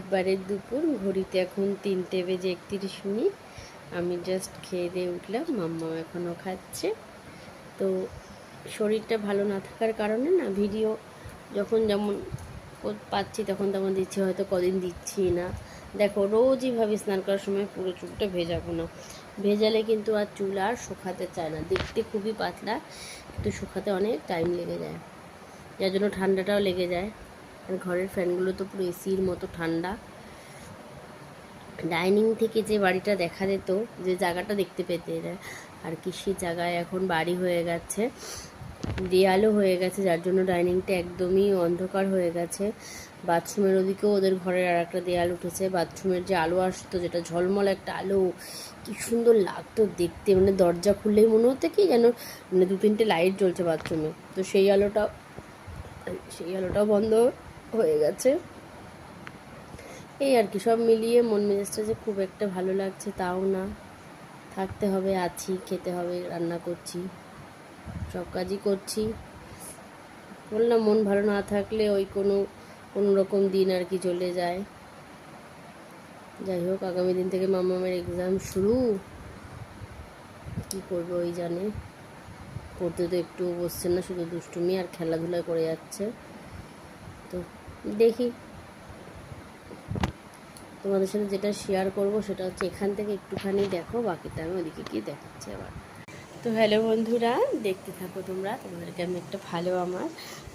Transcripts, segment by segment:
বুধবারের দুপুর, ঘড়িতে এখন 3:31। আমি জাস্ট খেয়ে দিয়ে উঠলাম, মাম্মা এখনও খাচ্ছে। তো শরীরটা ভালো না থাকার কারণে না ভিডিও যখন যেমন পাচ্ছি তখন তেমন দিচ্ছি, হয়তো কদিন দিচ্ছি না। দেখো রোজই ভাবি স্নান করার সময় পুরো চুলটা ভেজাবো না, ভেজালে কিন্তু আর চুল আর শুকাতে চায় না, দেখতে খুবই পাতলা কিন্তু শুকাতে অনেক টাইম লেগে যায়, যার জন্য ঠান্ডাটাও লেগে যায়। আর ঘরের ফ্যানগুলো তো পুরো এসির মতো ঠান্ডা। ডাইনিং থেকে যে বাড়িটা দেখা যেত, যে জায়গাটা দেখতে পেতে আর কি, সেই জায়গায় এখন বাড়ি হয়ে গেছে, দেয়ালও হয়ে গেছে, যার জন্য ডাইনিংটা একদমই অন্ধকার হয়ে গেছে। বাথরুমের ওদিকেও ওদের ঘরের আর একটা দেয়াল উঠেছে। বাথরুমের যে আলো আসতো, যেটা ঝলমল একটা আলো, কি সুন্দর লাগতো দেখতে, মানে দরজা খুললেই মনে হতো কি যেন মানে 2-3টে লাইট জ্বলছে বাথরুমে। তো সেই আলোটাও বন্ধ হয়ে গেছে। এই আর কি, সব মিলিয়ে মন মেজাজটা যে খুব একটা ভালো লাগছে তাও না। থাকতে হবে, আছি, খেতে হবে, রান্না করছি, সব কাজই করছি। বললাম মন ভালো না থাকলে ওই কোনো রকম দিন আর কি চলে যায়। যাই হোক, আগামী দিন থেকে মামামের এক্সাম শুরু, কি করবো ওই জানে। পড়তে তো একটুও বসছে না, শুধু দুষ্টুমি আর খেলাধুলা করে যাচ্ছে। তো দেখি, তোমাদের সাথে যেটা শেয়ার করব সেটা হচ্ছে এখান থেকে একটুখানি দেখো, বাকিটা আমি ওদিকে গিয়ে দেখাচ্ছি আবার। তো হ্যালো বন্ধুরা, দেখতে থাকো তোমরা, তোমাদেরকে আমি একটা ভালো আমার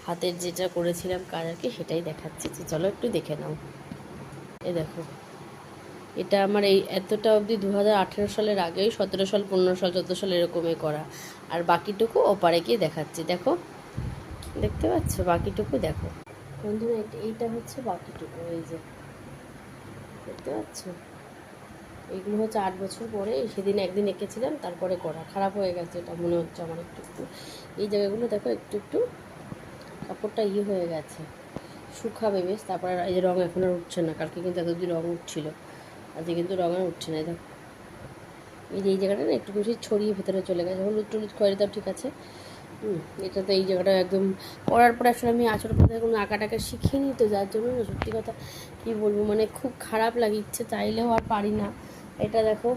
হাতের যেটা করেছিলাম কাজ আর কি, সেটাই দেখাচ্ছি। চলো একটু দেখে নাও। এ দেখো, এটা আমার এই এতটা অবধি 2018 সালের আগেই, 17 সাল, 15 সাল, 14 সাল এরকমই করা। আর বাকিটুকু ওপারে গিয়ে দেখাচ্ছি, দেখো, দেখতে পাচ্ছ বাকিটুকু দেখো বন্ধুরা, এইটা হচ্ছে বাকিটুকু, এই যে দেখতে পাচ্ছ। এইগুলো হচ্ছে 8 বছর পরে, সেদিন একদিন এঁকেছিলাম, তারপরে করা, খারাপ হয়ে গেছে এটা মনে হচ্ছে আমার একটু একটু। এই জায়গাগুলো দেখো একটু একটু কাপড়টা হয়ে গেছে, শুকাবে বেশ। তারপর এই যে রঙ এখন আর উঠছে না, কালকে কিন্তু এতদিন রঙ উঠছিল, আজকে কিন্তু রঙ আর উঠছে না। দেখো এই যে এই জায়গাটা না একটু বেশি ছড়িয়ে ভেতরে চলে গেছে, হলুদ টলুদ খয়েরিটাও ঠিক আছে। এটা তো এই জায়গাটা একদম পড়ার পরে আসলে আমি আঁচড় পাতায় কোনো আঁকাটাকে শিখিনি, তো যার জন্য না সত্যি কথা কী বলবো, মানে খুব খারাপ লাগে, ইচ্ছে চাইলেও আর পারি না। এটা দেখো,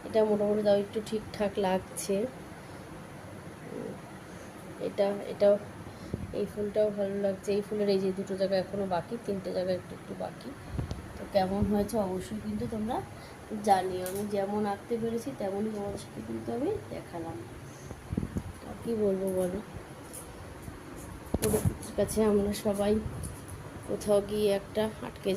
এটা মোটামুটি তাও একটু ঠিকঠাক লাগছে। এটাও, এই ফুলটাও ভালো লাগছে। এই ফুলের এই যে 2টো জায়গা এখনও বাকি, 3টে জায়গা একটু একটু বাকি। তো কেমন হয়েছে অবশ্যই কিন্তু তোমরা জানিও। আমি যেমন আঁকতে পেরেছি তেমনই তোমাদের সাথে কিন্তু আমি দেখালাম। আর কী বলবো বলো, প্রকৃতির কাছে আমরা সবাই কোথাও গিয়ে একটা আটকে